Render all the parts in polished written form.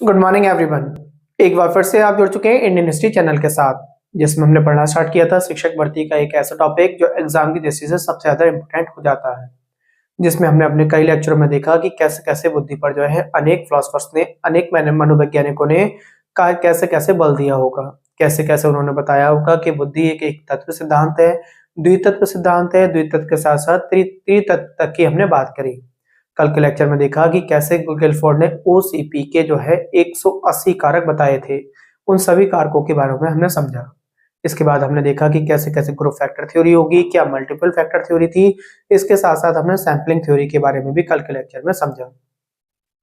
Good morning everyone. एक बार फिर से आप जुड़ चुके हैं इंडियन हिस्ट्री चैनल के साथ, जिसमें हमने पढ़ना स्टार्ट किया था शिक्षक भर्ती का एक ऐसा टॉपिक जो एग्जाम की दृष्टि से सबसे ज्यादा इंपॉर्टेंट हो जाता है। जिसमें हमने अपने कई लेक्चरों में देखा कि कैसे कैसे बुद्धि पर जो है अनेक फिलोसफर्स ने, अनेक मनोवैज्ञानिकों ने कैसे कैसे बल दिया होगा, कैसे कैसे उन्होंने बताया होगा कि बुद्धि एक तत्व सिद्धांत है, द्वितत्व सिद्धांत है, द्वितत्व के साथ साथ त्रितत्व तक की हमने बात करी। कल के लेक्चर में देखा कि कैसे गिलफोर्ड ने ओसीपी के जो है 180 कारक बताए थे। उन सभी कारकों के बारे में हमने समझा। इसके बाद हमने देखा कि कैसे कैसे ग्रुप फैक्टर थ्योरी होगी, क्या मल्टीपल फैक्टर थ्योरी थी। इसके साथ साथ हमने सैम्पलिंग थ्योरी के बारे में भी कल के लेक्चर में समझा।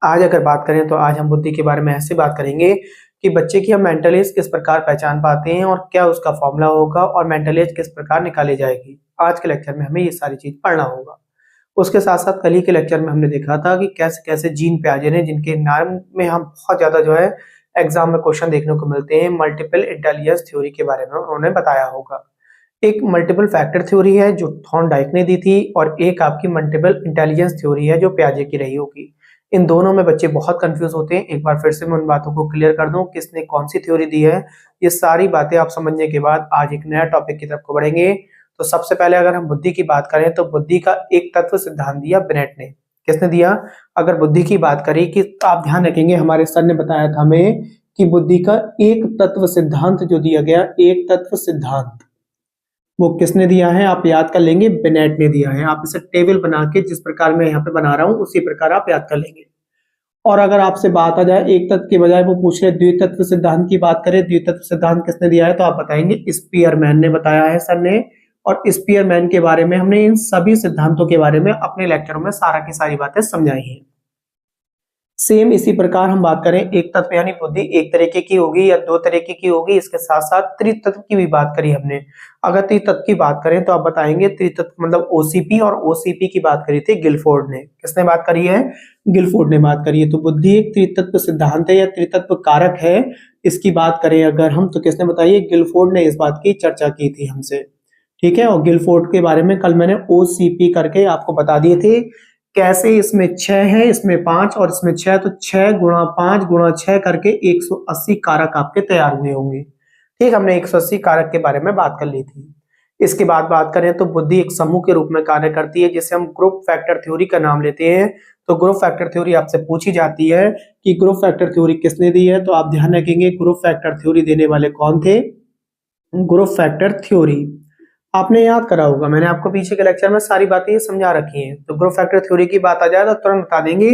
आज अगर बात करें तो आज हम बुद्धि के बारे में ऐसे बात करेंगे कि बच्चे की हम मेंटल एज किस प्रकार पहचान पाते हैं और क्या उसका फॉर्मूला होगा और मेंटल एज किस प्रकार निकाली जाएगी। आज के लेक्चर में हमें ये सारी चीज पढ़ना होगा। उसके साथ साथ कल ही के लेक्चर में हमने देखा था कि कैसे कैसे जीन पियाजे ने, जिनके नाम में हम बहुत ज्यादा जो है एग्जाम में क्वेश्चन देखने को मिलते हैं, मल्टीपल इंटेलिजेंस थ्योरी के बारे में उन्होंने बताया होगा। एक मल्टीपल फैक्टर थ्योरी है जो थॉर्नडाइक ने दी थी और एक आपकी मल्टीपल इंटेलिजेंस थ्योरी है जो पियाजे की रही होगी। इन दोनों में बच्चे बहुत कंफ्यूज होते हैं। एक बार फिर से मैं उन बातों को क्लियर कर दूं, किसने कौन सी थ्योरी दी है। ये सारी बातें आप समझने के बाद आज एक नया टॉपिक की तरफ को बढ़ेंगे। तो सबसे पहले अगर हम बुद्धि की बात करें तो बुद्धि का एक तत्व सिद्धांत दिया बिनेट ने। किसने दिया? अगर बुद्धि की बात करें कि आप ध्यान रखेंगे, हमारे सर ने बताया था हमें कि बुद्धि का एक तत्व सिद्धांत जो दिया गया, एक तत्व सिद्धांत, वो किसने दिया है? आप याद कर लेंगे, बिनेट ने दिया है। आप इसे टेबल बना के जिस प्रकार मैं यहाँ पे बना रहा हूँ उसी प्रकार आप याद कर लेंगे। और अगर आपसे बात आ जाए एक तत्व के बजाय वो पूछ रहे द्वितत्व सिद्धांत की बात करें, द्वितत्व सिद्धांत किसने दिया है, तो आप बताएंगे स्पीयरमैन ने बताया है सर ने। और स्पीयरमैन के बारे में हमने इन सभी सिद्धांतों के बारे में अपने लेक्चरों में सारा की सारी बातें समझाई हैं। सेम इसी प्रकार हम बात करें एक तत्व यानी बुद्धि एक तरीके की होगी या दो तरीके की होगी। इसके साथ साथ त्रितत्व की भी बात करी हमने। अगर त्रितत्व की बात करें तो आप बताएंगे त्रितत्व मतलब ओसीपी, और ओसीपी की बात करी थी गिलफोर्ड ने। किसने बात करी है? गिलफोर्ड ने बात करी है। तो बुद्धि एक त्रितत्व सिद्धांत है या त्रितत्व कारक है। इसकी बात करें अगर हम तो किसने बताइए? गिलफोर्ड ने इस बात की चर्चा की थी हमसे। ठीक है, और गिलफोर्ड के बारे में कल मैंने ओसीपी करके आपको बता दिए थे। कैसे इसमें 6 है, इसमें 5 और इसमें 6, तो 6 गुणा 5 गुणा 6 करके 180 कारक आपके तैयार हुए होंगे। ठीक, हमने 180 कारक के बारे में बात कर ली थी। इसके बाद बात करें तो बुद्धि एक समूह के रूप में कार्य करती है, जिसे हम ग्रुप फैक्टर थ्योरी का नाम लेते हैं। तो ग्रुप फैक्टर थ्योरी आपसे पूछी जाती है कि ग्रुप फैक्टर थ्योरी किसने दी है, तो आप ध्यान रखेंगे ग्रुप फैक्टर थ्योरी देने वाले कौन थे? ग्रुप फैक्टर थ्योरी आपने याद करा होगा, मैंने आपको पीछे के लेक्चर में सारी बातें समझा रखी हैं। तो ग्रुप फैक्टर थ्योरी की बात आ जाए तो तुरंत बता देंगे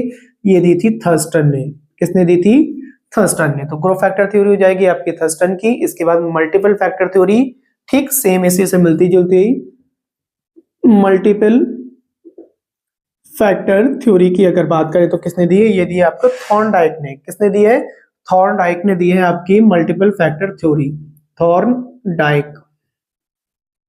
ये दी थी थर्स्टन ने। किसने दी थी? थर्स्टन ने। तो ग्रुप फैक्टर थ्योरी हो जाएगी आपकी थर्स्टन की। इसके बाद मल्टीपल फैक्टर थ्योरी, ठीक सेम इसी से मिलती जुलती मल्टीपल फैक्टर थ्योरी की अगर बात करें तो किसने दी है? ये दी है आपको थॉर्नडाइक ने। किसने दी है? थॉर्नडाइक ने दी है आपकी मल्टीपल फैक्टर थ्योरी, थॉर्नडाइक।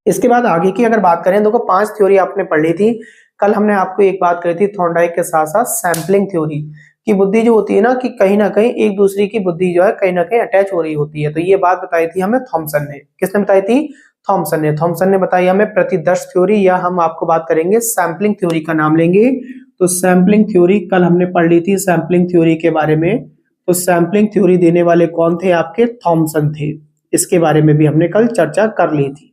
इसके बाद आगे की अगर बात करें, देखो 5 थ्योरी आपने पढ़ ली थी। कल हमने आपको एक बात करी थी थॉर्नडाइक के साथ साथ सैम्पलिंग थ्योरी की। बुद्धि जो होती है ना कि कहीं ना कहीं एक दूसरे की बुद्धि जो है कहीं ना कहीं अटैच हो रही होती है। तो ये बात बताई थी हमें थॉमसन ने। किसने बताई थी? थॉमसन ने। थॉमसन ने बताई हमें प्रतिदर्श थ्योरी, या हम आपको बात करेंगे सैम्पलिंग थ्योरी का नाम लेंगे। तो सैम्पलिंग थ्योरी कल हमने पढ़ ली थी सैम्पलिंग थ्योरी के बारे में। तो सैम्पलिंग थ्योरी देने वाले कौन थे? आपके थॉमसन थे। इसके बारे में भी हमने कल चर्चा कर ली थी।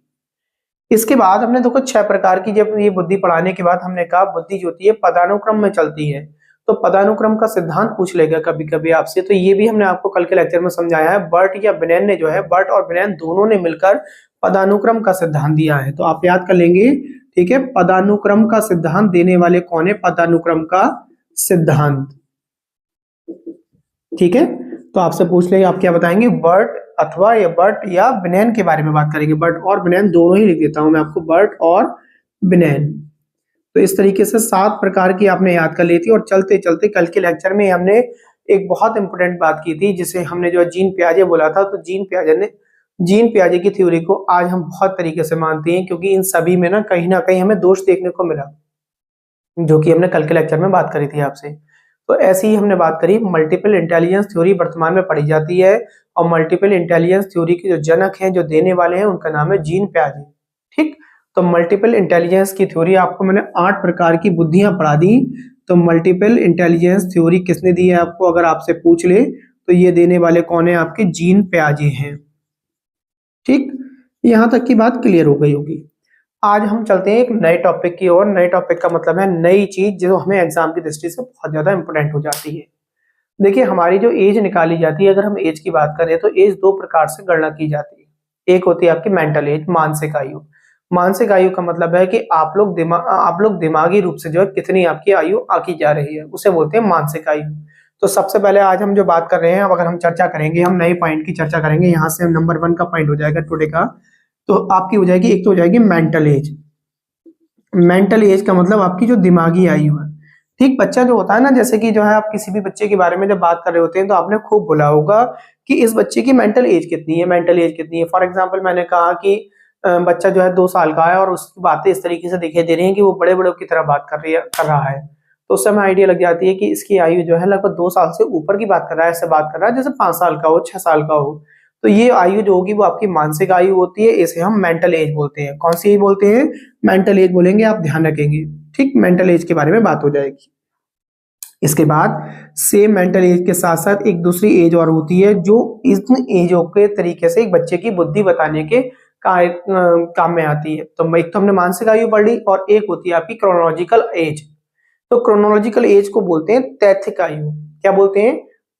इसके बाद हमने देखो 6 प्रकार की, जब ये बुद्धि पढ़ाने के बाद हमने कहा बुद्धि जो होती है पदानुक्रम में चलती है। तो पदानुक्रम का सिद्धांत पूछ लेगा कभी कभी आपसे। तो ये भी हमने आपको कल के लेक्चर में समझाया है। बर्ट या बिनेन ने जो है, बर्ट और बिनेन दोनों ने मिलकर पदानुक्रम का सिद्धांत दिया है। तो आप याद कर लेंगे। ठीक है, पदानुक्रम का सिद्धांत देने वाले कौन है? पदानुक्रम का सिद्धांत। ठीक है, तो आपसे पूछ ले आप क्या बताएंगे? बर्ट अथवा या बर्ट या बिनेन के बारे में बात करेंगे। बर्ट और बिनेन दोनों ही लिख देता हूं मैं आपको, बर्ट और बिनेन। तो इस तरीके से 7 प्रकार की आपने याद कर ली थी। और चलते चलते कल के लेक्चर में हमने एक बहुत इंपॉर्टेंट बात की थी, जिसे हमने जो जीन पियाजे बोला था। तो जीन पियाजे की थ्योरी को आज हम बहुत तरीके से मानते हैं, क्योंकि इन सभी में ना कहीं हमें दोष देखने को मिला, जो कि हमने कल के लेक्चर में बात करी थी आपसे। तो ऐसी ही हमने बात करी मल्टीपल इंटेलिजेंस थ्योरी वर्तमान में पढ़ी जाती है। और मल्टीपल इंटेलिजेंस थ्योरी के जो जनक हैं, जो देने वाले हैं, उनका नाम है जीन पियाजे। ठीक, तो मल्टीपल इंटेलिजेंस की थ्योरी आपको मैंने 8 प्रकार की बुद्धियां पढ़ा दी। तो मल्टीपल इंटेलिजेंस थ्योरी किसने दी है आपको? अगर आपसे पूछ ले तो ये देने वाले कौन है आपके जीन पियाजे हैं। ठीक, यहां तक की बात क्लियर हो गई होगी। आज हम चलते हैं एक नए टॉपिक की ओर। नए टॉपिक का मतलब है नई चीज जो हमें एग्जाम की दृष्टि से बहुत ज्यादा इंपॉर्टेंट हो जाती है। देखिए, हमारी जो एज निकाली जाती है, अगर हम एज की बात करें तो एज दो प्रकार से गणना की जाती है। एक होती है आपकी मेंटल एज, मानसिक आयु। मानसिक आयु का मतलब है कि आप लोग दिमागी रूप से जो है कितनी आपकी आयु आकी जा रही है, उसे बोलते हैं मानसिक आयु। तो सबसे पहले आज हम जो बात कर रहे हैं, अब अगर हम चर्चा करेंगे, हम नए पॉइंट की चर्चा करेंगे, यहाँ से नंबर 1 का पॉइंट हो जाएगा टुडे का। तो आपकी हो जाएगी, एक तो हो जाएगी मेंटल एज। मेंटल एज का मतलब आपकी जो दिमागी आयु है। ठीक, बच्चा जो होता है ना, जैसे कि जो है आप किसी भी बच्चे के बारे में जब बात कर रहे होते हैं तो आपने खूब बोला होगा कि इस बच्चे की मेंटल एज कितनी है, मेंटल एज कितनी है। फॉर एग्जांपल मैंने कहा कि बच्चा जो है 2 साल का है और उसकी बातें इस तरीके से दिखाई दे रही हैं कि वो बड़े बड़ों की तरह बात कर रहा है, तो उस समय आइडिया लग जाती है कि इसकी आयु जो है लगभग 2 साल से ऊपर की बात कर रहा है, ऐसे बात कर रहा है जैसे 5 साल का हो, 6 साल का हो। तो ये आयु जो होगी वो आपकी मानसिक आयु होती है, इसे हम मेंटल एज बोलते हैं। कौन सी एज बोलते हैं? मेंटल एज बोलेंगे, आप ध्यान रखेंगे। ठीक, मेंटल एज के बारे में बात हो जाएगी। इसके बाद सेम मेंटल एज के साथ साथ एक दूसरी एज और होती है जो इन एजों के तरीके से एक बच्चे की बुद्धि बताने के काम में आती है। तो एक तो हमने मानसिक आयु पढ़ ली और एक होती है आपकी क्रोनोलॉजिकल एज। तो क्रोनोलॉजिकल एज को बोलते हैं तैथिक आयु। क्या बोलते हैं?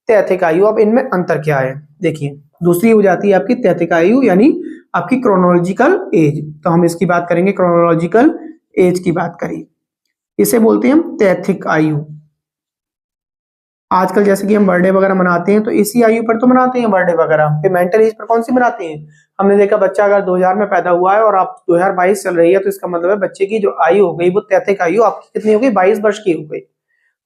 तैथिक आयु। अब इनमें अंतर क्या है देखिए, दूसरी हो जाती है आपकी तैथिक आयु यानी आपकी क्रोनोलॉजिकल एज। तो हम इसकी बात करेंगे, क्रोनोलॉजिकल एज की बात करें, इसे बोलते हैं हम तैथिक आयु। आजकल जैसे कि हम बर्थडे वगैरह मनाते हैं तो इसी आयु पर तो मनाते हैं बर्थडे वगैरह, फिर मेंटल एज पर कौन सी मनाते हैं? हमने देखा बच्चा अगर 2000 में पैदा हुआ है और आप 2022 चल रही है, तो इसका मतलब है बच्चे की जो आयु हो गई वो तैथिक आयु आपकी कितनी हो गई? 22 वर्ष की हो गई।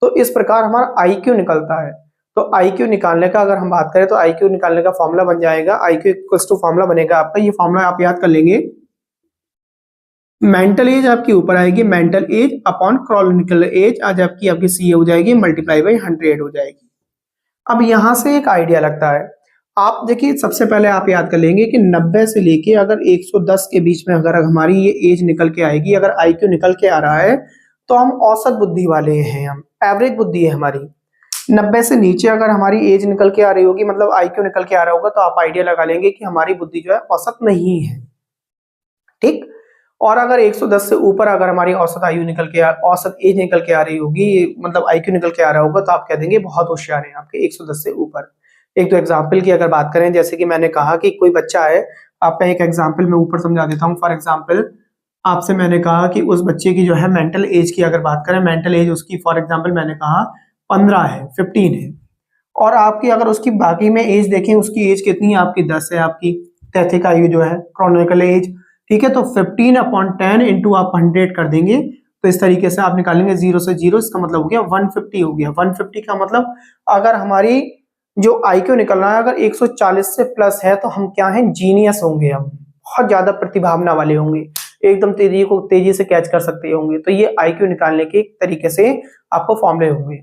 तो इस प्रकार हमारा आईक्यू निकलता है। तो आईक्यू निकालने का अगर हम बात करें तो आईक्यू निकालने का फॉर्मूला बन जाएगा, आईक्यू इक्वल्स टू फॉर्मूला बनेगा आपका, ये फॉर्मूला आप याद कर लेंगे। मेंटल एज आपकी ऊपर आएगी, mental age upon chronicle age आज आपकी सी हो जाएगी, मल्टीप्लाई बाई 100 हो जाएगी। अब यहां से एक आइडिया लगता है, आप देखिए सबसे पहले आप याद कर लेंगे कि 90 से लेके अगर 110 के बीच में अगर हमारी ये एज निकल के आएगी, अगर आईक्यू निकल के आ रहा है तो हम औसत बुद्धि वाले हैं, हम एवरेज बुद्धि है हमारी। 90 से नीचे अगर हमारी एज निकल के आ रही होगी, मतलब आईक्यू निकल के आ रहा होगा, तो आप आइडिया लगा लेंगे कि हमारी बुद्धि जो है औसत नहीं है। ठीक, और अगर 110 से ऊपर अगर हमारी औसत आयु निकल के औसत एज निकल के आ रही होगी, मतलब आईक्यू निकल के आ रहा होगा, तो आप कह देंगे बहुत होशियार हैं आपके 110 से ऊपर। एक तो एग्जाम्पल की अगर बात करें, जैसे कि मैंने कहा कि कोई बच्चा है, आपका एक एग्जाम्पल मैं ऊपर समझा देता हूँ। फॉर एग्जाम्पल आपसे मैंने कहा कि उस बच्चे की जो है मेंटल एज की अगर बात करें, मेंटल एज उसकी फॉर एग्जाम्पल मैंने कहा 15 है, 15 है, और आपकी अगर उसकी बाकी में एज देखें, उसकी एज कितनी है आपकी? 10 है आपकी तैथिक आयु जो है, क्रोनिकल एज। ठीक है, तो 15/10 इंटू आप 100 कर देंगे, तो इस तरीके से आप निकालेंगे 0 से 0, इसका मतलब हो गया 150 हो गया। 150 का मतलब अगर हमारी जो आईक्यू निकल रहा है अगर 140 से प्लस है तो हम क्या हैं? जीनियस होंगे, हम बहुत ज्यादा प्रतिभावना वाले होंगे, एकदम तेजी से कैच कर सकते होंगे। तो ये आईक्यू निकालने के तरीके से आपको फॉर्मूले होंगे।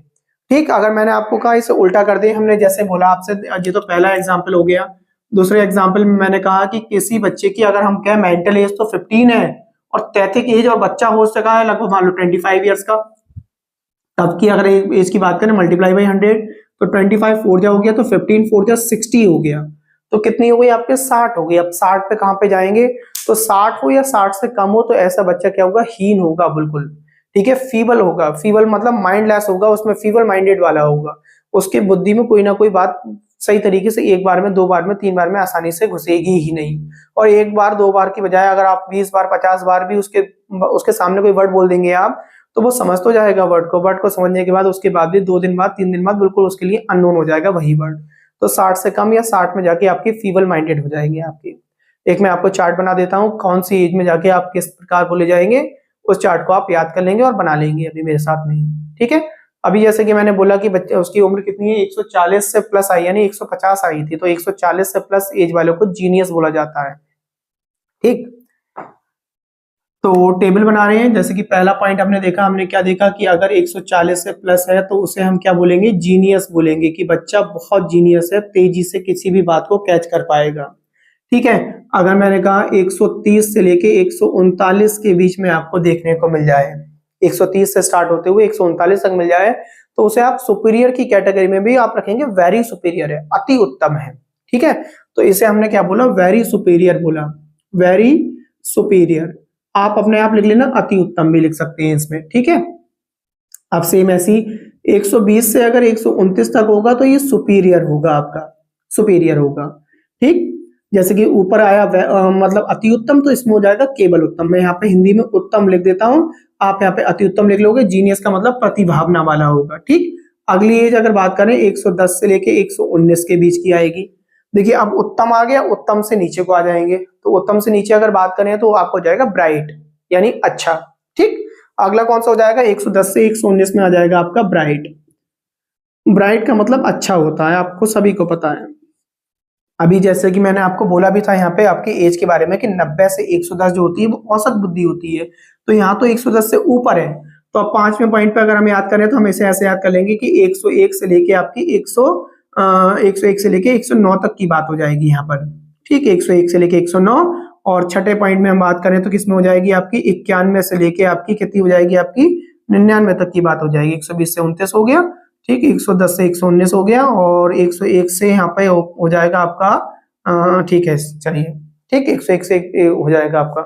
ठीक, अगर मैंने आपको कहा इसे उल्टा कर दे, हमने जैसे बोला आपसे, ये तो पहला एग्जाम्पल हो गया। दूसरे एग्जाम्पल में मैंने कहा कि किसी बच्चे की अगर हम कहें मेंटल एज तो 15 है और तैथिक एज, और बच्चा हो सका है लगभग मान लो 25 ईयर्स का, तब की अगर एज की बात करें मल्टीप्लाई बाई 100, तो 25 4 जा हो गया, तो 15 4 जा 60 हो गया, तो कितनी हो गई आपके? 60 हो गई। अब 60 पे कहां पे जाएंगे? तो 60 हो या 60 से कम हो तो ऐसा बच्चा क्या होगा? हीन होगा बिल्कुल। ठीक है, फीबल होगा, फीबल मतलब माइंडलेस होगा, उसमें फीबल माइंडेड वाला होगा, उसकी बुद्धि में कोई ना कोई बात सही तरीके से एक बार में, 2 बार में, 3 बार में आसानी से घुसेगी ही नहीं। और एक बार 2 बार की बजाय अगर आप 20 बार 50 बार भी उसके सामने कोई वर्ड बोल देंगे आप, तो वो समझ तो जाएगा वर्ड को समझने के बाद उसके बाद भी 2 दिन बाद 3 दिन बाद बिल्कुल उसके लिए अननोन हो जाएगा वही वर्ड। तो 60 से कम या 60 में जाके आपकी फीबल माइंडेड हो जाएंगे आपकी। एक मैं आपको चार्ट बना देता हूँ, कौन सी एज में जाके आप किस प्रकार बोले जाएंगे, उस चार्ट को आप याद कर लेंगे और बना लेंगे अभी मेरे साथ में ही। ठीक है, अभी जैसे कि मैंने बोला कि बच्चे उसकी उम्र कितनी है? 140 से प्लस आई, यानी 150 आई थी, तो 140 से प्लस एज वालों को जीनियस बोला जाता है। ठीक, तो टेबल बना रहे हैं। जैसे कि पहला पॉइंट हमने देखा, हमने क्या देखा कि अगर 140 से प्लस है तो उसे हम क्या बोलेंगे? जीनियस बोलेंगे, कि बच्चा बहुत जीनियस है, तेजी से किसी भी बात को कैच कर पाएगा। ठीक है, अगर मैंने कहा 130 से लेके 139 के बीच में आपको देखने को मिल जाए, 130 से स्टार्ट होते हुए 139 तक मिल जाए तो उसे आप सुपीरियर की कैटेगरी में भी आप रखेंगे, वेरी सुपीरियर है, अति उत्तम है। ठीक है, तो इसे हमने क्या बोला, वेरी सुपीरियर बोला, वेरी सुपीरियर। आप अपने आप लिख लेना, अति उत्तम भी लिख सकते हैं इसमें। ठीक है, अब सेम ऐसी 120 से अगर 129 तक होगा तो ये सुपीरियर होगा, आपका सुपीरियर होगा। ठीक, जैसे कि ऊपर आया मतलब अति उत्तम, तो इसमें हो जाएगा केवल उत्तम। मैं यहाँ पे हिंदी में उत्तम लिख देता हूँ, आप यहाँ पे अति उत्तम लिख लोगे। जीनियस का मतलब प्रतिभावना वाला होगा। ठीक, अगली एज अगर बात करें 110 से लेके 119 के बीच की आएगी। देखिए अब उत्तम आ गया, उत्तम से नीचे को आ जाएंगे, तो उत्तम से नीचे अगर बात करें तो आपको हो जाएगा ब्राइट, यानी अच्छा। ठीक, अगला कौन सा हो जाएगा, 110 से 119 में आ जाएगा आपका ब्राइट। ब्राइट का मतलब अच्छा होता है, आपको सभी को पता है। अभी जैसे कि मैंने आपको बोला भी था यहाँ पे आपकी एज के बारे में कि 90 से 110 जो होती है वो औसत बुद्धि होती है, तो यहाँ तो 110 से ऊपर है। तो अब 5वें पॉइंट पे अगर हम याद करें तो हम इसे ऐसे याद कर लेंगे कि 101 से लेके आपकी 101 से लेके 109 तक की बात हो जाएगी यहाँ पर। ठीक है, 101 से लेके 109। और छठे पॉइंट में हम बात करें तो किसमें हो जाएगी आपकी 91 से लेके आपकी कितनी हो जाएगी, आपकी 99 तक की बात हो जाएगी। 120 से 29 हो गया। ठीक, 110 से 119 हो गया, और 101 से यहाँ पे हो जाएगा आपका ठीक है, चलिए ठीक, 101 से हो जाएगा आपका।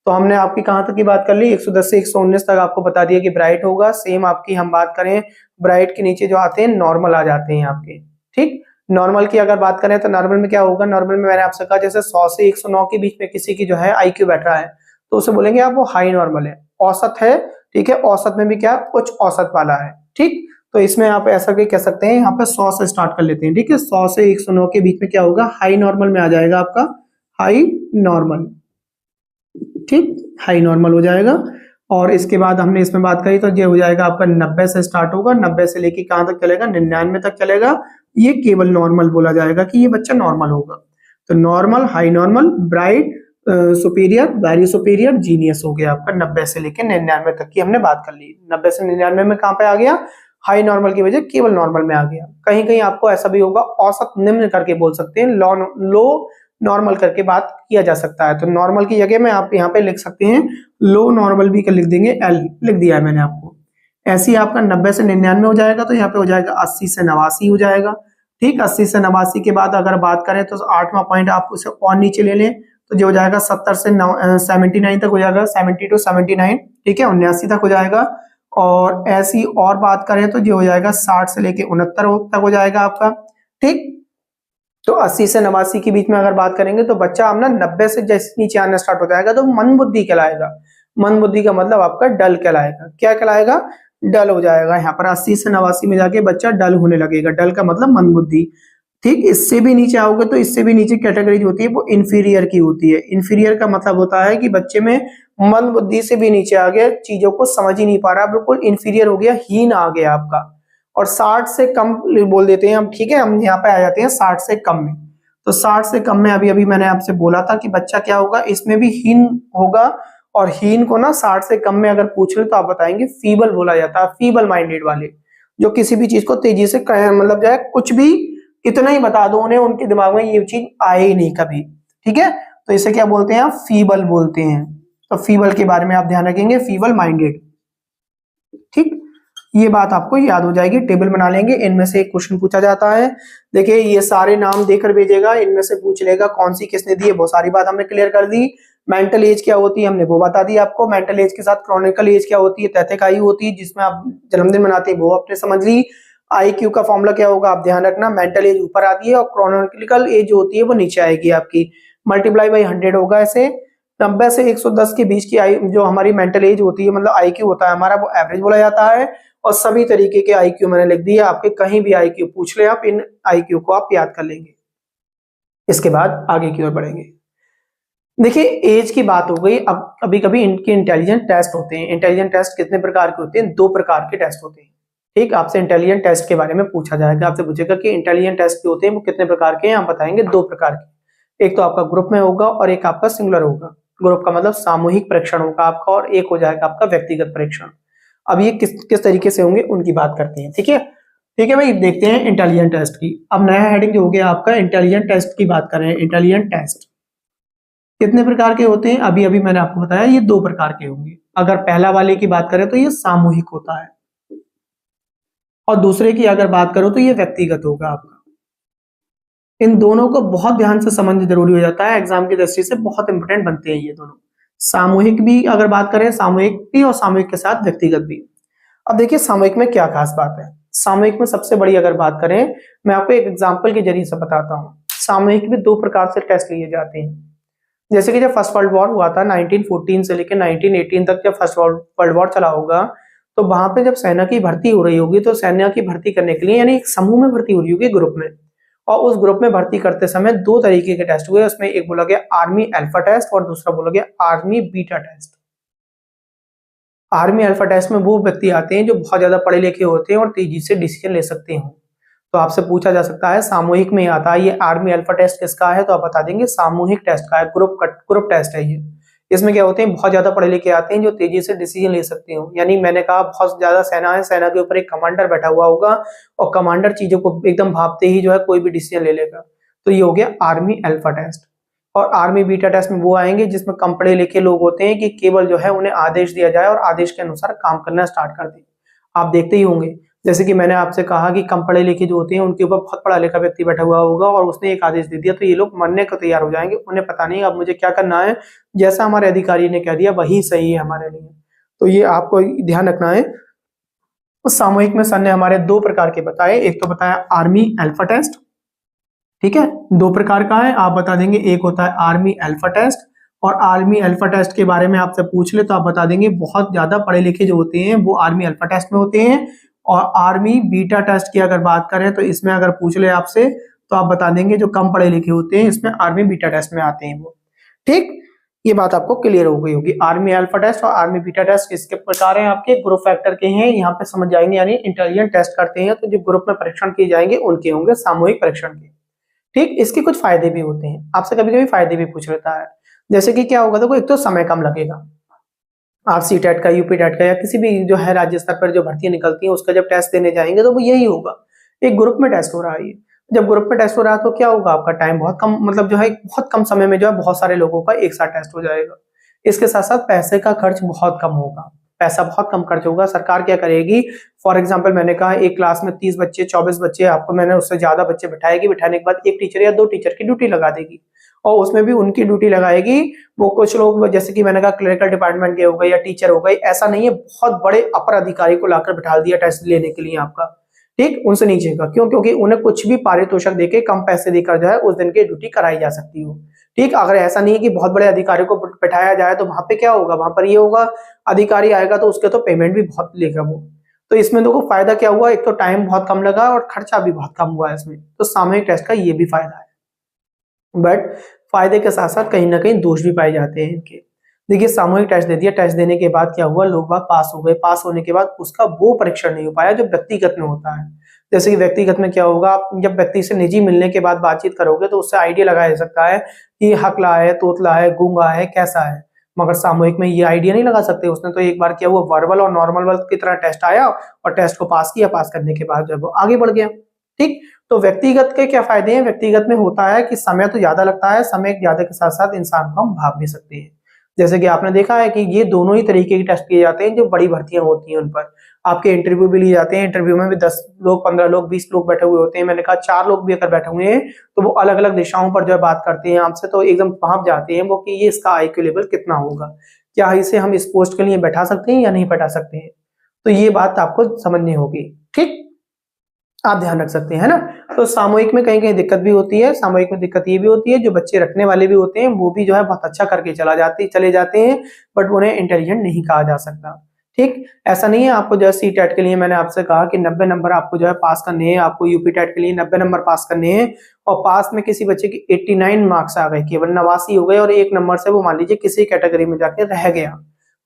तो हमने आपकी कहाँ तक की बात कर ली, 110 से 119 तक आपको बता दिया कि ब्राइट होगा। सेम आपकी हम बात करें, ब्राइट के नीचे जो आते हैं नॉर्मल आ जाते हैं आपके। ठीक, नॉर्मल की अगर बात करें तो नॉर्मल में क्या होगा, नॉर्मल में मैंने आपसे कहा जैसे 100 से 109 के बीच में किसी की जो है IQ बैठ रहा है तो उसे बोलेंगे आप वो हाई नॉर्मल है, औसत है। ठीक है, औसत में भी क्या, उच्च औसत वाला है। ठीक, तो इसमें आप ऐसा भी कह सकते हैं, यहाँ पे 100 से स्टार्ट कर लेते हैं। ठीक है, 100 से 109 के बीच में क्या होगा, हाई नॉर्मल में आ जाएगा आपका, हाई नॉर्मल। ठीक, हाई नॉर्मल हो जाएगा। और इसके बाद हमने इसमें बात करी तो ये हो जाएगा आपका 90 से स्टार्ट होगा, 90 से लेके कहां तक चलेगा, 99 तक चलेगा। ये केवल नॉर्मल बोला जाएगा कि ये बच्चा नॉर्मल होगा। तो normal, high normal, bright, superior, very superior, genius हो गया आपका। 90 से लेके 99 तक की हमने बात कर ली। 90 से 99 में कहां पे आ गया, हाई नॉर्मल की वजह केवल नॉर्मल में आ गया। कहीं कहीं आपको ऐसा भी होगा, औसत निम्न करके बोल सकते हैं, लो नॉर्मल करके बात किया जा सकता है। तो नॉर्मल की जगह में आप यहाँ पे लिख सकते हैं लो नॉर्मल भी कर लिख देंगे, एल लिख दिया है मैंने आपको। ऐसे ही आपका 90 से 99 हो जाएगा, तो यहाँ पे हो जाएगा 80 से 89 हो जाएगा। ठीक, 80 से 89 के बाद अगर बात करें तो 8वां पॉइंट आप उसे और नीचे ले लें तो जो हो जाएगा 70 से 79 तक हो जाएगा, 70 to 79। ठीक है, 79 तक हो जाएगा। और ऐसी और बात करें तो जो हो जाएगा 60 से लेके 69 तक हो जाएगा आपका। ठीक, तो 80 से 89 के बीच में अगर बात करेंगे तो बच्चा अपना 90 से जैसे नीचे आना स्टार्ट हो जाएगा तो मन बुद्धि कहलाएगा। मन बुद्धि का मतलब आपका डल कहलाएगा। क्या कहलाएगा, डल हो जाएगा। यहाँ पर 80 से 89 में जाके बच्चा डल होने लगेगा। डल का मतलब मन बुद्धि। ठीक, इससे भी नीचे आओगे तो इससे भी नीचे कैटेगरी जो होती है वो इंफीरियर की होती है। इंफीरियर का मतलब होता है कि बच्चे में मन बुद्धि से भी नीचे आ गया, चीजों को समझ ही नहीं पा रहा, बिल्कुल इंफीरियर हो गया, हीन आ गया आपका। और 60 से कम बोल देते हैं हम। ठीक है, हम यहाँ पे आ जाते हैं 60 से कम में। तो 60 से कम में अभी अभी मैंने आपसे बोला था कि बच्चा क्या होगा, इसमें भी हीन होगा। और हीन को ना 60 से कम में अगर पूछ ले तो आप बताएंगे फीबल बोला जाता है, फीबल माइंडेड वाले, जो किसी भी चीज को तेजी से मतलब जो है कुछ भी इतना ही बता दो उन्हें, उनके दिमाग में ये चीज आए ही नहीं कभी। ठीक है, तो इसे क्या बोलते हैं, आप फीबल बोलते हैं। तो फीबल के बारे में आप ध्यान रखेंगे, फीबल माइंडेड। ठीक, ये बात आपको याद हो जाएगी। टेबल बना लेंगे, इनमें से एक क्वेश्चन पूछा जाता है। देखिए ये सारे नाम देकर भेजेगा, इनमें से पूछ लेगा कौन सी किसने दी है। बहुत सारी बात हमने क्लियर कर दी। मेंटल एज क्या होती है हमने वो बता दी आपको। मेंटल एज के साथ क्रॉनिकल एज क्या होती है, तैतिक आयु होती है जिसमें आप जन्मदिन मनाते हैं, वो आपने समझ ली। IQ का फॉर्मूला क्या होगा आप ध्यान रखना, मेंटल एज ऊपर आती है और क्रॉनिकल एज जो होती है वो नीचे आएगी आपकी। मल्टीप्लाई बाई 100 होगा ऐसे। 90 से 110 के बीच की आयु जो हमारी मेंटल एज होती है, मतलब IQ होता है हमारा, वो एवरेज बोला जाता है। और सभी तरीके के IQ मैंने लिख दिया, आपके कहीं भी IQ पूछ ले आप, इन IQ को आप याद कर लेंगे। इसके बाद आगे की ओर बढ़ेंगे। देखिए एज की बात हो गई। अब कभी कभी इनके इंटेलिजेंट टेस्ट होते हैं। इंटेलिजेंट टेस्ट कितने प्रकार के होते हैं, 2 प्रकार के टेस्ट होते हैं। ठीक, आपसे इंटेलिजेंट टेस्ट के बारे में पूछा जाएगा, आपसे पूछेगा कि इंटेलिजेंट टेस्ट जो होते हैं वो कितने प्रकार के हैं, आप बताएंगे 2 प्रकार के। एक तो आपका ग्रुप में होगा और एक आपका सिंगुलर होगा। ग्रुप का मतलब सामूहिक परीक्षण होगा आपका, और एक हो जाएगा आपका व्यक्तिगत परीक्षण। अब ये किस तरीके से होंगे उनकी बात करते हैं। ठीक है, ठीक है भाई, देखते हैं इंटेलिजेंट टेस्ट की। अब नया हेडिंग जो हो गया आपका इंटेलिजेंट टेस्ट की बात कर रहे हैं। इंटेलिजेंट टेस्ट कितने प्रकार के होते हैं, अभी अभी मैंने आपको बताया ये 2 प्रकार के होंगे। अगर पहला वाले की बात करें तो ये सामूहिक होता है, और दूसरे की अगर बात करो तो ये व्यक्तिगत होगा आपका। इन दोनों को बहुत ध्यान से समझना जरूरी हो जाता है, एग्जाम की दृष्टि से बहुत इंपॉर्टेंट बनते हैं ये दोनों। सामूहिक भी अगर बात करें, सामूहिक भी और सामूहिक के साथ व्यक्तिगत भी। अब देखिए सामूहिक में क्या खास बात है। सामूहिक में सबसे बड़ी अगर बात करें, मैं आपको एक एग्जाम्पल के जरिए से बताता हूँ। सामूहिक में दो प्रकार से टेस्ट लिए जाते हैं। जैसे कि जब फर्स्ट वर्ल्ड वॉर हुआ था 1914 से लेकर 1918 तक, जब फर्स्ट वर्ल्ड वॉर चला होगा, तो वहां पे जब सेना की भर्ती हो रही होगी तो सेना की भर्ती करने के लिए यानी एक समूह में भर्ती हो रही होगी, ग्रुप में, और उस ग्रुप में भर्ती करते समय दो तरीके के टेस्ट हुए। उसमें एक बोला गया आर्मी अल्फा टेस्ट और दूसरा बोला गया army beta test. Army alpha test में वो व्यक्ति आते हैं जो बहुत ज्यादा पढ़े लिखे होते हैं और तेजी से डिसीजन ले सकते हो। तो आपसे पूछा जा सकता है सामूहिक में आता है ये आर्मी अल्फा टेस्ट किसका है, तो आप बता देंगे सामूहिक टेस्ट का है, ग्रुप टेस्ट है ये। इसमें क्या होते हैं, बहुत ज्यादा पढ़े लिखे आते हैं जो तेजी से डिसीजन ले सकते हो। यानी मैंने कहा बहुत ज्यादा सेना है, सेना के ऊपर एक कमांडर बैठा हुआ होगा और कमांडर चीजों को एकदम भापते ही जो है कोई भी डिसीजन ले लेगा। तो ये हो गया आर्मी अल्फा टेस्ट। और आर्मी बीटा टेस्ट में वो आएंगे जिसमें कम पढ़े लिखे लोग होते हैं कि केवल जो है उन्हें आदेश दिया जाए और आदेश के अनुसार काम करना स्टार्ट कर दें। आप देखते ही होंगे, जैसे कि मैंने आपसे कहा कि कम पढ़े लिखे जो होते हैं उनके ऊपर बहुत पढ़ा लिखा व्यक्ति बैठा हुआ होगा और उसने एक आदेश दे दिया तो ये लोग मरने को तैयार हो जाएंगे। उन्हें पता नहीं अब मुझे क्या करना है, जैसा हमारे अधिकारी ने कह दिया वही सही है हमारे लिए। तो ये आपको ध्यान रखना है। सामूहिक में सर ने हमारे दो प्रकार के बताए, एक तो बताया आर्मी अल्फा टेस्ट, ठीक है, दो प्रकार का है, आप बता देंगे। एक होता है आर्मी अल्फा टेस्ट, और आर्मी अल्फा टेस्ट के बारे में आपसे पूछ ले तो आप बता देंगे बहुत ज्यादा पढ़े लिखे जो होते हैं वो आर्मी अल्फा टेस्ट में होते हैं। और आर्मी बीटा टेस्ट की अगर बात करें तो इसमें अगर पूछ ले आपसे तो आप बता देंगे जो कम पढ़े लिखे होते हैं इसमें आर्मी बीटा टेस्ट में आते हैं वो। ठीक, ये बात आपको क्लियर हो गई होगी। आर्मी अल्फा टेस्ट और आर्मी बीटा टेस्ट किसके प्रकार हैं, आपके ग्रुप फैक्टर के हैं, यहाँ पे समझ जाएंगे। यानी इंटेलिजेंट टेस्ट करते हैं तो जो ग्रुप में परीक्षण किए जाएंगे उनके होंगे सामूहिक परीक्षण के। ठीक, इसके कुछ फायदे भी होते हैं, आपसे कभी कभी फायदे भी पूछ लेता है। जैसे कि क्या होगा, तो एक तो समय कम लगेगा। आप सी टेट का, यूपी टेट का या किसी भी जो है राज्य स्तर पर जो भर्तियां निकलती हैं उसका जब टेस्ट देने जाएंगे तो वो यही होगा, एक ग्रुप में टेस्ट हो रहा है। जब ग्रुप में टेस्ट हो रहा है तो क्या होगा, आपका टाइम बहुत कम, मतलब जो है बहुत कम समय में जो है बहुत सारे लोगों का एक साथ टेस्ट हो जाएगा। इसके साथ साथ पैसे का खर्च बहुत कम होगा, पैसा बहुत कम खर्च होगा। सरकार क्या करेगी, फॉर एग्जाम्पल मैंने कहा एक क्लास में 30 बच्चे 24 बच्चे, आपको मैंने उससे ज्यादा बच्चे बिठाएगी, बिठाने के बाद एक टीचर या दो टीचर की ड्यूटी लगा देगी और उसमें भी उनकी ड्यूटी लगाएगी वो कुछ लोग, जैसे कि मैंने कहा क्लरिकल डिपार्टमेंट के हो गए या टीचर हो गए, ऐसा नहीं है बहुत बड़े अपर अधिकारी को लाकर बिठा दिया टेस्ट लेने के लिए आपका। ठीक, उनसे नीचे का क्यों, क्योंकि उन्हें कुछ भी पारितोषिक देके कम पैसे देकर जो है उस दिन की ड्यूटी कराई जा सकती हो। ठीक, अगर ऐसा नहीं है कि बहुत बड़े अधिकारी को बैठाया जाए तो वहां पे क्या होगा, वहां पर ये होगा अधिकारी आएगा तो उसके तो पेमेंट भी बहुत लेगा वो। तो इसमें देखो फायदा क्या हुआ, एक तो टाइम बहुत कम लगा और खर्चा भी बहुत कम हुआ इसमें, तो सामूहिक टेस्ट का ये भी फायदा है। बट फायदे के साथ साथ कहीं ना कहीं दोष भी पाए जाते हैं इनके। देखिए सामूहिक टेस्ट दे दिया, टेस्ट देने के बाद क्या हुआ, लोग बाग पास हो गए, पास होने के बाद उसका वो परीक्षण नहीं हो पाया जो व्यक्तिगत में होता है। जैसे कि व्यक्तिगत में क्या होगा, आप जब व्यक्ति से निजी मिलने के बाद बातचीत करोगे तो उससे आइडिया लगाया जा सकता है कि हकला है, तोतला है, गूंगा है, कैसा है। मगर सामूहिक में ये आइडिया नहीं लगा सकते। उसने तो एक बार किया, वो वर्बल और नॉर्मल वर्ब की तरह टेस्ट आया और टेस्ट को पास किया, पास करने के बाद जब वो आगे बढ़ गया। ठीक, तो व्यक्तिगत के क्या फायदे हैं, व्यक्तिगत में होता है कि समय तो ज्यादा लगता है, समय ज्यादा के साथ साथ इंसान को हम भाप भी सकते हैं। जैसे कि आपने देखा है कि ये दोनों ही तरीके के टेस्ट किए जाते हैं जो बड़ी भर्तियां होती हैं उन पर। आपके इंटरव्यू भी लिए जाते हैं, इंटरव्यू में भी 10 लोग, 15 लोग, 20 लोग बैठे हुए होते हैं। मैंने कहा 4 लोग भी अगर बैठे हुए हैं तो वो अलग अलग दिशाओं पर जो है बात करते हैं आपसे, तो एकदम भाप जाते हैं वो कि ये इसका IQ लेवल कितना होगा, क्या इसे हम इस पोस्ट के लिए बैठा सकते हैं या नहीं बैठा सकते हैं। तो ये बात आपको समझनी होगी। ठीक, आप ध्यान रख सकते हैं, है ना। तो सामूहिक में कहीं कहीं दिक्कत भी होती है। सामूहिक में दिक्कत ये भी होती है जो बच्चे रखने वाले भी होते हैं वो भी जो है बहुत अच्छा करके चले जाते हैं, बट उन्हें इंटेलिजेंट नहीं कहा जा सकता। ठीक, ऐसा नहीं है। आपको जो है सी टेट के लिए मैंने आपसे कहा कि 90 नंबर आपको जो है पास करने हैं, आपको यूपी टेट के लिए 90 नंबर पास करने हैं, और पास में किसी बच्चे की 89 मार्क्स आ गए, केवल 89 हो गए और एक नंबर से वो मान लीजिए किसी कैटेगरी में जाके रह गया,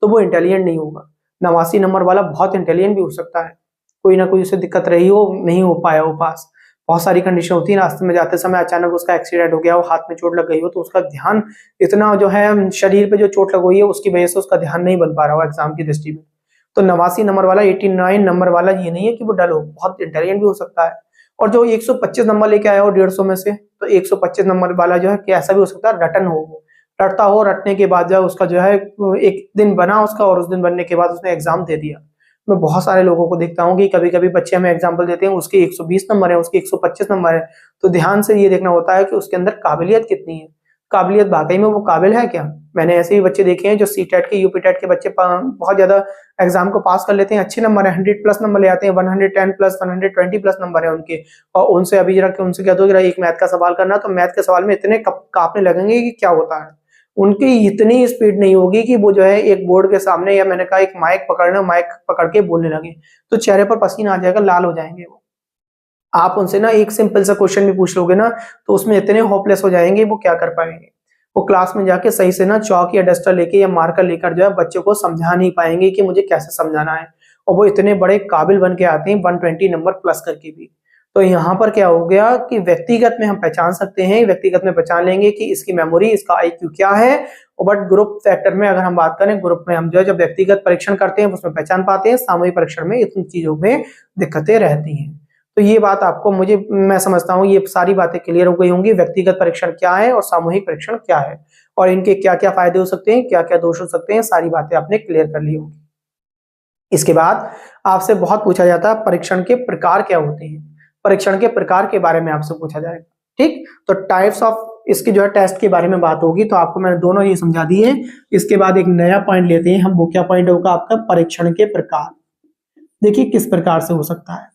तो वो इंटेलिजेंट नहीं होगा। 89 नंबर वाला बहुत इंटेलिजेंट भी हो सकता है, कोई ना कोई उसे दिक्कत रही हो, नहीं हो पाया वो पास। बहुत सारी कंडीशन होती है, रास्ते में जाते समय अचानक उसका एक्सीडेंट हो गया, वो हाथ में चोट लग गई हो, तो उसका ध्यान इतना जो है शरीर पे जो चोट लग गई है उसकी वजह से उसका ध्यान नहीं बन पा रहा हो एग्जाम की दृष्टि में। तो 89 नंबर वाला, 89 नंबर वाला ये नहीं है कि वो डल हो, बहुत इंटेलिजेंट भी हो सकता है। और जो 125 नंबर लेके आया हो 150 में से, तो 125 नंबर वाला जो है कैसा भी हो सकता है, रटन हो वो। रटता हो, रटने के बाद जो है उसका जो है एक दिन बना उसका और उस दिन बनने के बाद उसने एग्जाम दे दिया। मैं बहुत सारे लोगों को देखता हूँ कि कभी-कभी बच्चे हमें एग्जाम्पल देते हैं, उसके 120 नंबर है, उसके 125 नंबर है, तो ध्यान से ये देखना होता है कि उसके अंदर काबिलियत कितनी है, काबिलियत वाक़ई में वो काबिल है क्या? मैंने ऐसे ही बच्चे देखे हैं जो सीटेट के, यूपीटेट के बच्चे बहुत ज़्यादा एग्जाम को पास कर लेते हैं, अच्छे नंबर है, 100 प्लस नंबर ले आते हैं, 110 प्लस, 120 प्लस नंबर है उनके, और उनसे अभी जरा उनसे कह दो जरा एक मैथ का सवाल करना, तो मैथ के सवाल में इतने काँपने लगेंगे कि क्या होता है। उनकी इतनी स्पीड नहीं होगी कि वो जो है एक बोर्ड के सामने, या मैंने कहा एक माइक पकड़ के बोलने लगे, तो चेहरे पर पसीना आ जाएगा, लाल हो जाएँगे वो। आप उनसे ना एक सिंपल सा क्वेश्चन भी पूछ लोगे ना, तो उसमें इतने होपलेस हो जाएँगे, वो क्या कर पाएँगे। वो क्लास में जाके सही से ना चॉक या डस्टर लेके या मार्कर लेकर जो है बच्चों को समझा नहीं पाएँगे कि मुझे कैसे समझाना है, और वो इतने बड़े काबिल बन के आते हैं 120 नंबर प्लस करके भी। तो यहाँ पर क्या हो गया कि व्यक्तिगत में हम पहचान सकते हैं, व्यक्तिगत में पहचान लेंगे कि इसकी मेमोरी, इसका आईक्यू क्या है, बट ग्रुप फैक्टर में अगर हम बात करें, ग्रुप में हम जो है जब व्यक्तिगत परीक्षण करते हैं उसमें पहचान पाते हैं, सामूहिक परीक्षण में इतनी चीज़ों में दिक्कतें रहती हैं। तो ये बात आपको मैं समझता हूँ ये सारी बातें क्लियर हो गई होंगी, व्यक्तिगत परीक्षण क्या है और सामूहिक परीक्षण क्या है, और इनके क्या-क्या फायदे हो सकते हैं, क्या-क्या दोष हो सकते हैं, सारी बातें आपने क्लियर कर ली होंगी। इसके बाद आपसे बहुत पूछा जाता है परीक्षण के प्रकार क्या होते हैं, परीक्षण के प्रकार के बारे में आपसे पूछा जाएगा, ठीक? तो टाइप्स ऑफ इसकी जो है टेस्ट के बारे में बात होगी, तो आपको मैंने दोनों ये समझा दिए। इसके बाद एक नया पॉइंट लेते हैं हम, वो क्या पॉइंट होगा आपका, परीक्षण के प्रकार। देखिए किस प्रकार से हो सकता है।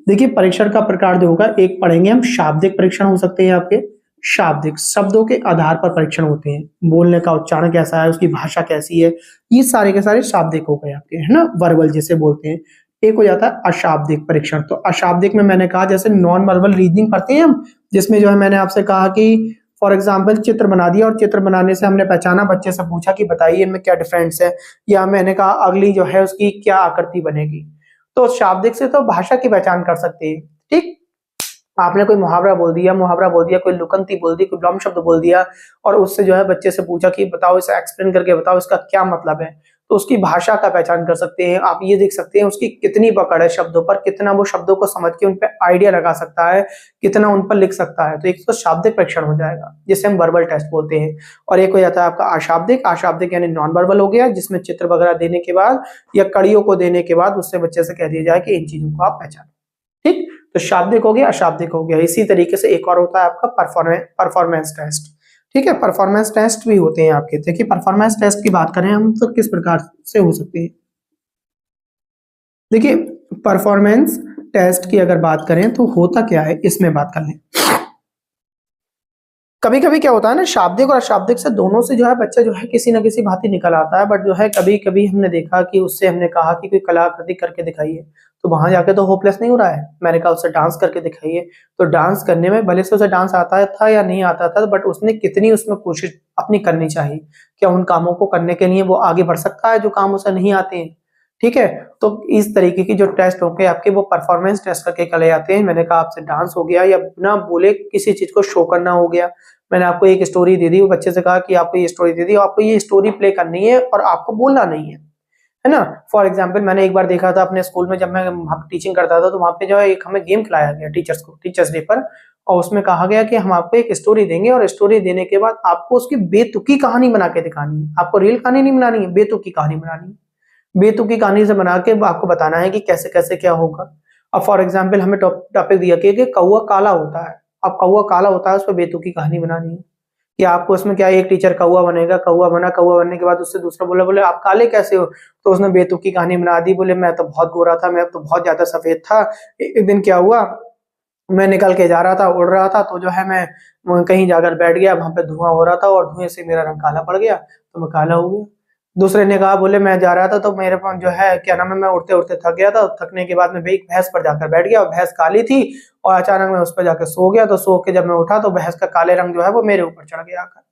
देखिए परीक्षण का प्रकार जो होगा, एक पढ़ेंगे हम, शाब्दिक परीक्षण हो सकते हैं आपके, शाब्दिक शब्दों के आधार पर परीक्षण होते हैं, बोलने का उच्चारण कैसा है, उसकी भाषा कैसी है, ये सारे के सारे शाब्दिक हो गए आपके, है ना, वर्बल जिसे बोलते हैं। एक हो जाता है अशाब्दिक परीक्षण। तो अशाब्दिक में मैंने कहा जैसे नॉन वर्बल रीजनिंग पढ़ते हैं हम, जिसमें जो है मैंने आपसे कहा कि फॉर एग्जाम्पल चित्र बना दिया और चित्र बनाने से हमने पहचाना, बच्चे से पूछा कि बताइए इनमें क्या डिफरेंस है, या मैंने कहा अगली जो है उसकी क्या आकृति बनेगी। तो शाब्दिक से तो भाषा की पहचान कर सकते हैं, ठीक? आपने कोई मुहावरा बोल दिया, कोई लुकनती बोल दी, कोई ब्लम शब्द बोल दिया, और उससे जो है बच्चे से पूछा कि बताओ, इसे एक्सप्लेन करके बताओ इसका क्या मतलब है, तो उसकी भाषा का पहचान कर सकते हैं। आप ये देख सकते हैं उसकी कितनी पकड़ है शब्दों पर, कितना वो शब्दों को समझ के उन पे आइडिया लगा सकता है, कितना उन पर लिख सकता है। तो एक तो शाब्दिक परीक्षण हो जाएगा जिसे हम वर्बल टेस्ट बोलते हैं, और एक हो जाता है आपका अशाब्दिक। अशाब्दिक यानी नॉन वर्बल हो गया, जिसमें चित्र वगैरह देने के बाद या कड़ियों को देने के बाद उससे बच्चे से कह दिया जाए कि इन चीजों को आप पहचानो, ठीक? तो शाब्दिक हो गया, अशाब्दिक हो गया। इसी तरीके से एक और होता है आपका परफॉर्मेंस टेस्ट, ठीक है? परफॉर्मेंस टेस्ट भी होते हैं आपके। देखिए परफॉर्मेंस टेस्ट की बात करें हम तो किस प्रकार से हो सकते हैं। देखिए परफॉर्मेंस टेस्ट की अगर बात करें तो होता क्या है, इसमें बात कर लें। कभी-कभी क्या होता है ना, शाब्दिक और अशाब्दिक से दोनों से जो है बच्चा जो है किसी न किसी भांति निकल आता है, बट जो है कभी-कभी हमने देखा कि उससे हमने कहा कि कोई कलाकृति करके दिखाइए, तो वहां जाके तो होपलेस नहीं हो रहा है। मैंने कहा उससे डांस करके दिखाइए, तो डांस करने में भले से उसे डांस आता था या नहीं आता था, बट उसने कितनी उसमें कोशिश अपनी करनी चाहिए। क्या उन कामों को करने के लिए वो आगे बढ़ सकता है जो काम उसे नहीं आते हैं, ठीक है? तो इस तरीके की जो टेस्ट होंगे आपके, वो परफॉर्मेंस टेस्ट करके चले जाते हैं। मैंने कहा आपसे डांस हो गया, या बिना बोले किसी चीज को शो करना हो गया। मैंने आपको एक स्टोरी दे दी, वो बच्चे से कहा कि आपको ये स्टोरी दे दी, आपको ये स्टोरी प्ले करनी है और आपको बोलना नहीं है ना? फॉर एग्जाम्पल मैंने एक बार देखा था अपने स्कूल में, जब मैं वहाँ पे टीचिंग करता था, तो वहाँ पे जो है एक हमें गेम खिलाया गया टीचर्स डे पर, और उसमें कहा गया कि हम आपको एक स्टोरी देंगे और स्टोरी देने के बाद आपको उसकी बेतुकी कहानी बना के दिखानी है। आपको रियल कहानी नहीं बनानी है, बेतुकी कहानी बनानी है। बेतुकी कहानी से बना के आपको बताना है कि कैसे-कैसे क्या होगा। अब फॉर एग्जाम्पल हमें टॉपिक दिया कि कौवा काला होता है। अब कौवा काला होता है, उस पे बेतुकी कहानी बनानी है। कि आपको उसमें क्या, एक टीचर कौवा बनेगा, कौवा बना, कौवा बनने के बाद उससे दूसरा बोले आप काले कैसे हो? तो उसने बेतुकी कहानी बना दी, बोले मैं तो बहुत गोरा था, मैं तो बहुत ज्यादा सफेद था। एक दिन क्या हुआ, मैं निकल के जा रहा था, उड़ रहा था, तो जो है मैं कहीं जाकर बैठ गया, वहां पे धुआं हो रहा था और धुएं से मेरा रंग काला पड़ गया, तो मैं काला हो गया। दूसरे ने कहा, बोले मैं जा रहा था तो मेरे पास जो है क्या नाम है, मैं उड़ते उड़ते थक गया था, थकने के बाद मैं एक भैंस पर जाकर बैठ गया और भैंस काली थी, और अचानक मैं उस पर जाकर सो गया, तो सो के जब मैं उठा तो भैंस का काले रंग जो है वो मेरे ऊपर चढ़ गया आकर।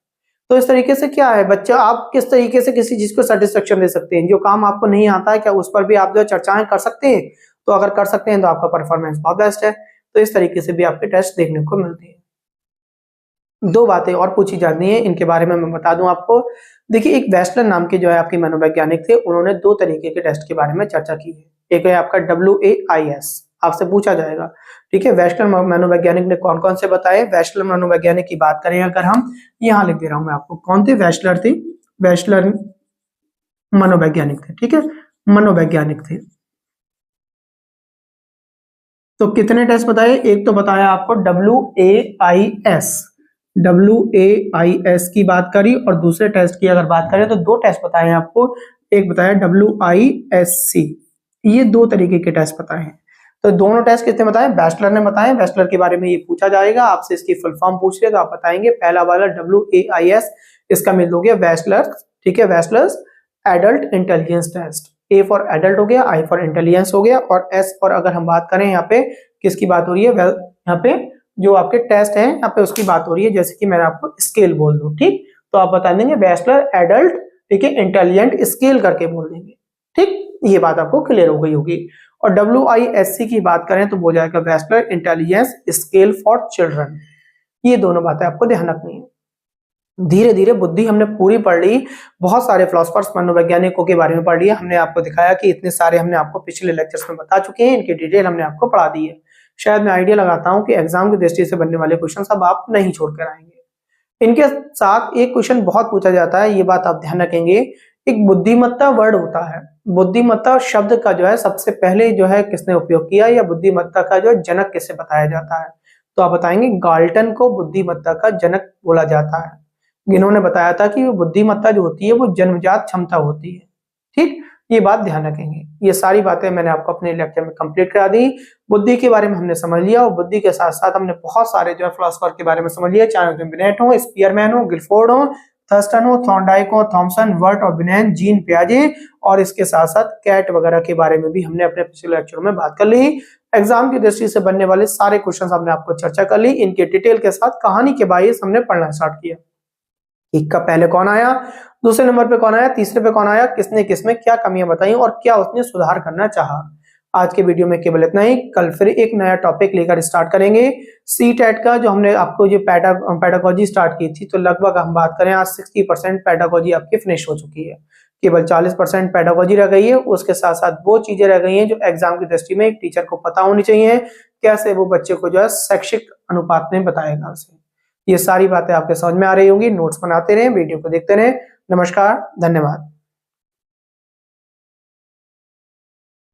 तो इस तरीके से क्या है बच्चा, आप किस तरीके से किसी चीज को सेटिस्फेक्शन दे सकते हैं, जो काम आपको नहीं आता है क्या उस पर भी आप जो चर्चाएं कर सकते हैं। तो अगर कर सकते हैं तो आपका परफॉर्मेंस बहुत बेस्ट है। तो इस तरीके से भी आपके टेस्ट देखने को मिलते हैं। दो बातें और पूछी जाती हैं, इनके बारे में मैं बता दूं आपको। देखिए एक वेस्टलर नाम के जो है आपके मनोवैज्ञानिक थे, उन्होंने दो तरीके के टेस्ट के बारे में चर्चा की है। एक है आपका WAIS, आपसे पूछा जाएगा। ठीक है, वेस्टर्न मनोवैज्ञानिक ने कौन कौन से बताए। वेस्टर्न मनोवैज्ञानिक की बात करें अगर हम, यहाँ लिख दे रहा हूं मैं आपको, कौन थे, वेस्टलर थे, वेस्टलर मनोवैज्ञानिक थे। ठीक है, मनोवैज्ञानिक थे। तो कितने टेस्ट बताए, एक तो बताया आपको WAIS, WAIS की बात करी, और दूसरे टेस्ट की अगर बात करें तो दो टेस्ट बताए आपको, एक बताया WISC। ये दो तरीके के टेस्ट बताए हैं। तो दोनों टेस्ट कितने बताए, बैचलर ने बताए। बैचलर के बारे में ये पूछा जाएगा आपसे, इसकी फुल फॉर्म पूछ रहे तो आप बताएंगे। पहला वाला WAIS, इसका मीन हो गया बैचलर। ठीक है, bachelors adult intelligence test. A for adult हो गया, आई फॉर इंटेलिजेंस हो गया, और एस फॉर अगर हम बात करें यहाँ पे किसकी बात हो रही है, यहाँ पे जो आपके टेस्ट है यहाँ पे उसकी बात हो रही है, जैसे कि मैंने आपको स्केल बोल दूं। ठीक, तो आप बता देंगे बैचलर एडल्ट, ठीक है, इंटेलिजेंट स्केल करके बोल देंगे। ठीक, ये बात आपको क्लियर हो गई होगी। और WISC की बात करें तो हो जाएगा bachelor intelligence scale for children. ये दोनों बातें आपको ध्यान रखनी है। धीरे धीरे बुद्धि हमने पूरी पढ़ ली, बहुत सारे फिलोसफर्स मनोवैज्ञानिकों के बारे में पढ़ लिया हमने, आपको दिखाया कि इतने सारे हमने आपको पिछले लेक्चर्स में बता चुके हैं, इनकी डिटेल हमने आपको पढ़ा दी है। शायद मैं आइडिया लगाता हूं कि एग्जाम की दृष्टि से बनने वाले क्वेश्चन अब आप नहीं छोड़कर आएंगे। इनके साथ एक क्वेश्चन बहुत पूछा जाता है, ये बात आप ध्यान रखेंगे। एक बुद्धिमत्ता वर्ड होता है, बुद्धिमत्ता शब्द का जो है सबसे पहले जो है किसने उपयोग किया, या बुद्धिमत्ता का जो है जनक किसे बताया जाता है, तो आप बताएंगे गाल्टन को बुद्धिमत्ता का जनक बोला जाता है। इन्होंने बताया था कि बुद्धिमत्ता जो होती है वो जन्मजात क्षमता होती है। ठीक, ये बात ध्यान रखेंगे। ये सारी बातें मैंने आपको अपने लेक्चर में कंप्लीट करा दी। बुद्धि के बारे में हमने समझ लिया, और बुद्धि के साथ साथ हमने बहुत सारे जो है फिलोसफर के बारे में समझ लिया, चाहे उसमें बिनेट हो, स्पीयरमैन हो, गिलफोर्ड हो, थर्स्टन हो, थॉर्नडाइक हो, थॉमसन, वर्ट और बिनेन, जीन पियाजे, और इसके साथ साथ कैट वगैरह के बारे में भी हमने अपने पिछले लेक्चर में बात कर ली। एग्जाम की दृष्टि से बनने वाले सारे क्वेश्चन हमने आपको चर्चा कर ली, इनके डिटेल के साथ कहानी के बाइस हमने पढ़ना स्टार्ट किया। एक का पहले कौन आया, दूसरे नंबर पे कौन आया, तीसरे पे कौन आया, किसने किसमें क्या कमियां बताई और क्या उसने सुधार करना चाहा। आज के वीडियो में केवल इतना ही, कल फिर एक नया टॉपिक लेकर स्टार्ट करेंगे। CTET का जो हमने आपको जो पैडागोजी स्टार्ट की थी, तो लगभग हम बात करें आज 60% पैडागोजी आपकी फिनिश हो चुकी है, केवल 40% पैडागोजी रह गई है। उसके साथ साथ वो चीजें रह गई हैं जो एग्जाम की दृष्टि में एक टीचर को पता होनी चाहिए, कैसे वो बच्चे को जो है शैक्षिक अनुपात में बताएगा उसे। ये सारी बातें आपके समझ में आ रही होंगी, नोट्स बनाते रहें, वीडियो को देखते रहें। नमस्कार, धन्यवाद।